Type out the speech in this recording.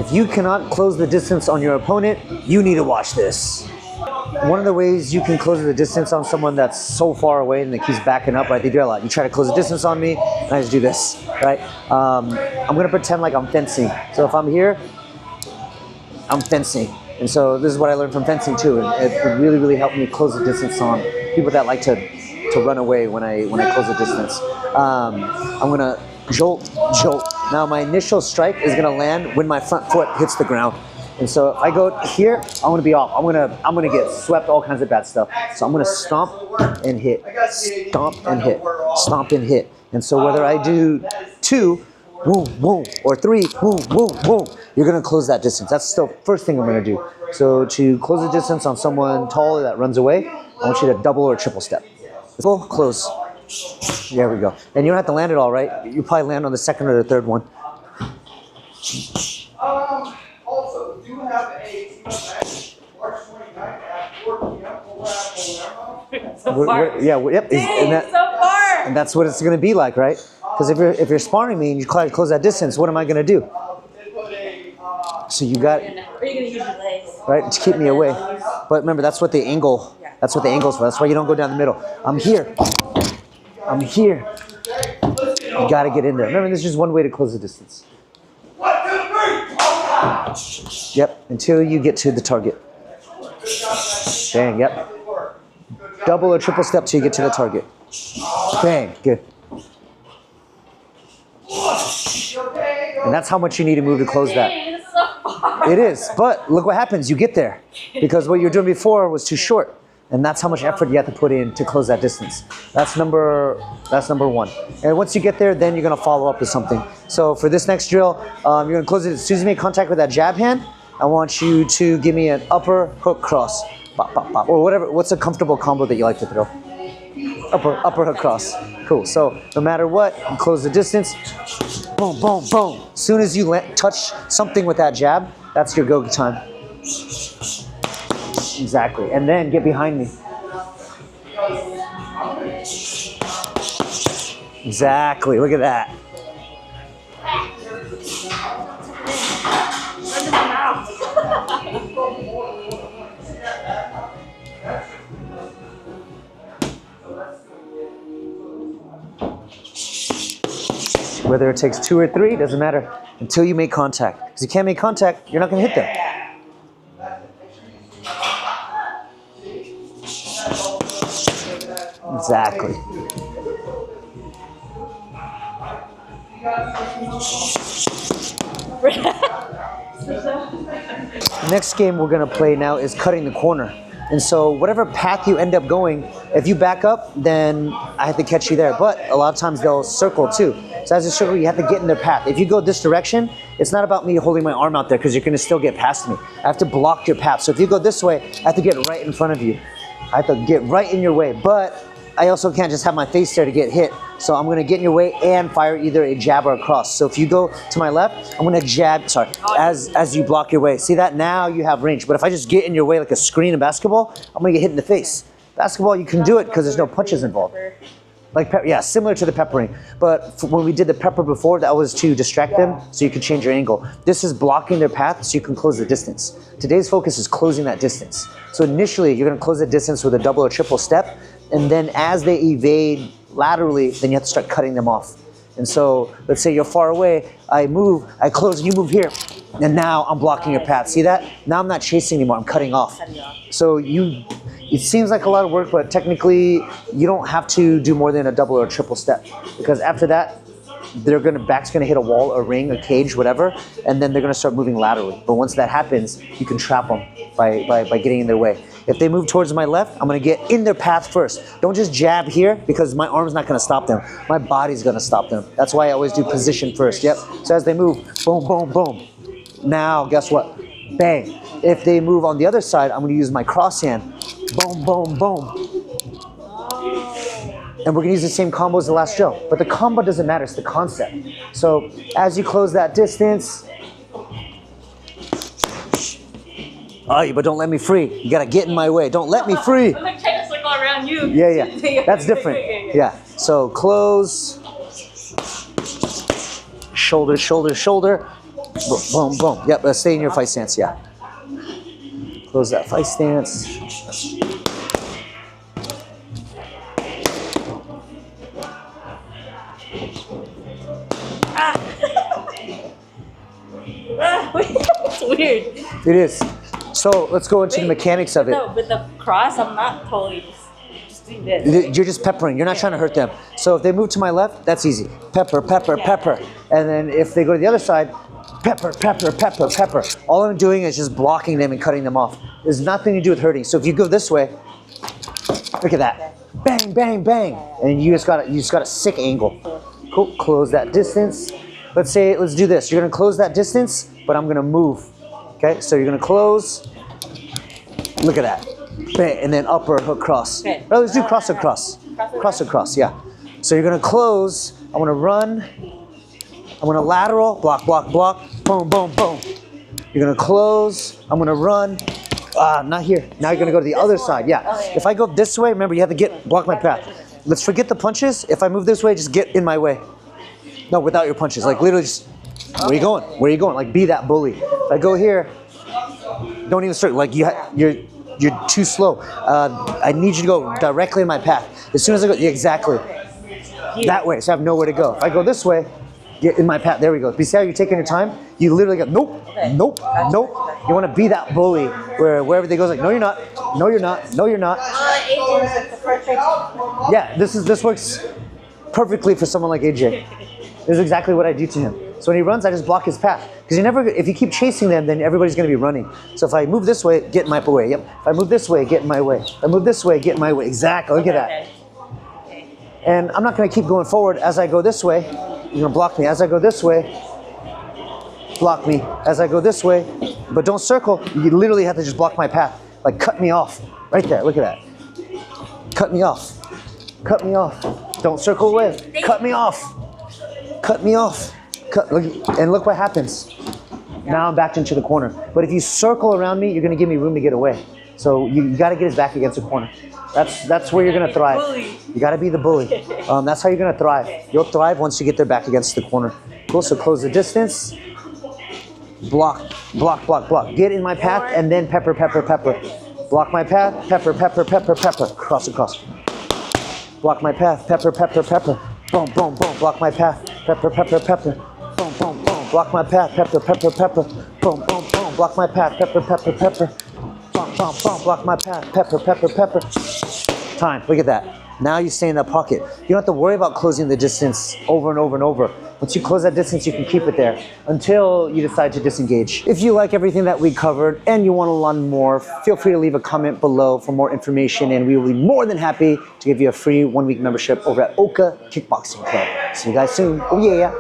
If you cannot close the distance on your opponent, you need to watch this. One of the ways you can close the distance on someone that's so far away and that keeps backing up, right? They do a lot. You try to close the distance on me, and I just do this, right? I'm gonna pretend like I'm fencing. So if I'm here, I'm fencing. And so this is what I learned from fencing too. And it really, really helped me close the distance on people that like to run away when I close the distance. I'm gonna jolt, jolt. Now my initial strike is gonna land when my front foot hits the ground. And so if I go here, I'm gonna be off. I'm gonna get swept, all kinds of bad stuff. So I'm gonna stomp and hit, stomp and hit, stomp and hit. And so whether I do 2, boom, boom, or 3, boom, boom, boom, you're gonna close that distance. That's the first thing I'm gonna do. So to close the distance on someone taller that runs away, I want you to double or triple step. Full close. There we go. And you don't have to land it all, right? You probably land on the second or the third one. Also, we do have a match March 29th at 4 p.m. So far. Yep. Dang, so far. And that's what it's going to be like, right? Because if you're sparring me and you try to close that distance, what am I going to do? So you got, Are you gonna use your legs? right, to keep me away. But remember, that's what the angle. That's what the angle's for. That's why you don't go down the middle. I'm here. I'm here. You got to get in there. Remember, this is just one way to close the distance. 1, 2, 3. Yep, until you get to the target. Bang, yep. Double or triple step till you get to the target. Bang, good. And that's how much you need to move to close that. Dang, this is so far. It is, but look what happens. You get there because what you were doing before was too short. And that's how much effort you have to put in to close that distance. That's number 1. And once you get there, then you're gonna follow up with something. So for this next drill, you're gonna close it as soon as you make contact with that jab hand. I want you to give me an upper hook cross, bop, bop, bop, or whatever. What's a comfortable combo that you like to throw? Upper hook cross. Cool. So no matter what, you close the distance. Boom, boom, boom. As soon as you touch something with that jab, that's your go time. Exactly. And then get behind me. Exactly. Look at that. Whether it takes 2 or 3, doesn't matter until you make contact. Because you can't make contact, you're not going to hit them. Exactly. The next game we're going to play now is cutting the corner. And so whatever path you end up going, if you back up, then I have to catch you there. But a lot of times they'll circle too. So as a circle, you have to get in their path. If you go this direction, it's not about me holding my arm out there because you're going to still get past me. I have to block your path. So if you go this way, I have to get right in front of you. I have to get right in your way. But I also can't just have my face there to get hit. So I'm going to get in your way and fire either a jab or a cross. So if you go to my left, I'm going to jab, as you block your way. See that? Now you have range. But if I just get in your way like a screen in basketball, I'm going to get hit in the face. Basketball, you can do it because there's no punches involved. Like, yeah, similar to the peppering. But when we did the pepper before, that was to distract them so you could change your angle. This is blocking their path so you can close the distance. Today's focus is closing that distance. So initially, you're going to close the distance with a double or triple step. And then as they evade laterally, then you have to start cutting them off. And so let's say you're far away, I move, I close, you move here. And now I'm blocking your path. See that? Now I'm not chasing anymore, I'm cutting off. So it seems like a lot of work, but technically you don't have to do more than a double or a triple step. Because after that, back's gonna hit a wall, a ring, a cage, whatever, and then they're gonna start moving laterally. But once that happens, you can trap them by getting in their way. If they move towards my left, I'm gonna get in their path first. Don't just jab here because my arm's not gonna stop them. My body's gonna stop them. That's why I always do position first, yep. So as they move, boom, boom, boom. Now, guess what? Bang. If they move on the other side, I'm gonna use my cross hand. Boom, boom, boom. And we're gonna use the same combo as the last drill. But the combo doesn't matter, it's the concept. So as you close that distance, oh, but don't let me free. You gotta get in my way. Don't let me free. I'm like trying to circle around you. Yeah. That's different. Yeah. So close. Shoulder, shoulder, shoulder. Boom, boom. Yep, stay in your fight stance, yeah. Close that fight stance. It's weird. It is. So let's go into the mechanics of it. No, with the cross, I'm not totally just doing this. You're just peppering. You're not trying to hurt them. So if they move to my left, that's easy. Pepper, pepper, pepper. And then if they go to the other side, pepper, pepper, pepper, pepper. All I'm doing is just blocking them and cutting them off. There's nothing to do with hurting. So if you go this way, look at that. Bang, bang, bang. And you just got a sick angle. Cool. Close that distance. Let's do this. You're gonna close that distance, but I'm gonna move. Okay, so you're gonna close. Look at that. Bang, and then upper hook cross. Okay. Oh, let's do cross across. Cross across, yeah. So you're gonna close. I'm gonna run. I'm gonna lateral. Block, block, block. Boom, boom, boom. You're gonna close. I'm gonna run. Not here. Now you're gonna go to the other side. Yeah. If I go this way, remember you have to block my path. Let's forget the punches. If I move this way, just get in my way. No, without your punches. Like literally just, where are you going? Where are you going? Like be that bully. If I go here, don't even start. Like you're too slow. I need you to go directly in my path. As soon as I go, exactly. That way, so I have nowhere to go. If I go this way, get in my path. There we go. You see how you're taking your time? You literally go, nope, nope, nope. You want to be that bully where wherever they go, like, no, you're not. No, you're not. No, you're not. Yeah, this works perfectly for someone like AJ. This is exactly what I do to him. So when he runs, I just block his path. Because if you keep chasing them, then everybody's going to be running. So if I move this way, get in my way. Yep. If I move this way, get in my way. If I move this way, get in my way. Exactly. Look at that. And I'm not going to keep going forward. As I go this way, you're going to block me. As I go this way, block me. As I go this way, but don't circle. You literally have to just block my path. Like cut me off. Right there. Look at that. Cut me off. Cut me off. Don't circle away. Cut me off. Cut me off. Look what happens. Now I'm backed into the corner. But if you circle around me, you're going to give me room to get away. So you got to get his back against the corner. That's where you're going to thrive. You got to be the bully. That's how you're going to thrive. You'll thrive once you get their back against the corner. Cool. So close the distance. Block, block, block, block. Get in my path and then pepper, pepper, pepper. Block my path. Pepper, pepper, pepper, pepper. Cross across. Block my path. Pepper, pepper, pepper. Boom, boom, boom. Block my path. Pepper, pepper, pepper. Boom, boom, boom. Block my path. Pepper, pepper, pepper. Boom, boom, boom. Block my path. Pepper, pepper, pepper. Boom, boom, boom. Block my path. Pepper, pepper, pepper. Time. Look at that. Now you stay in that pocket. You don't have to worry about closing the distance over and over and over. Once you close that distance, you can keep it there until you decide to disengage. If you like everything that we covered and you want to learn more, feel free to leave a comment below for more information, and we will be more than happy to give you a free 1-week membership over at Ōka Kickboxing Club. See you guys soon. Oh yeah.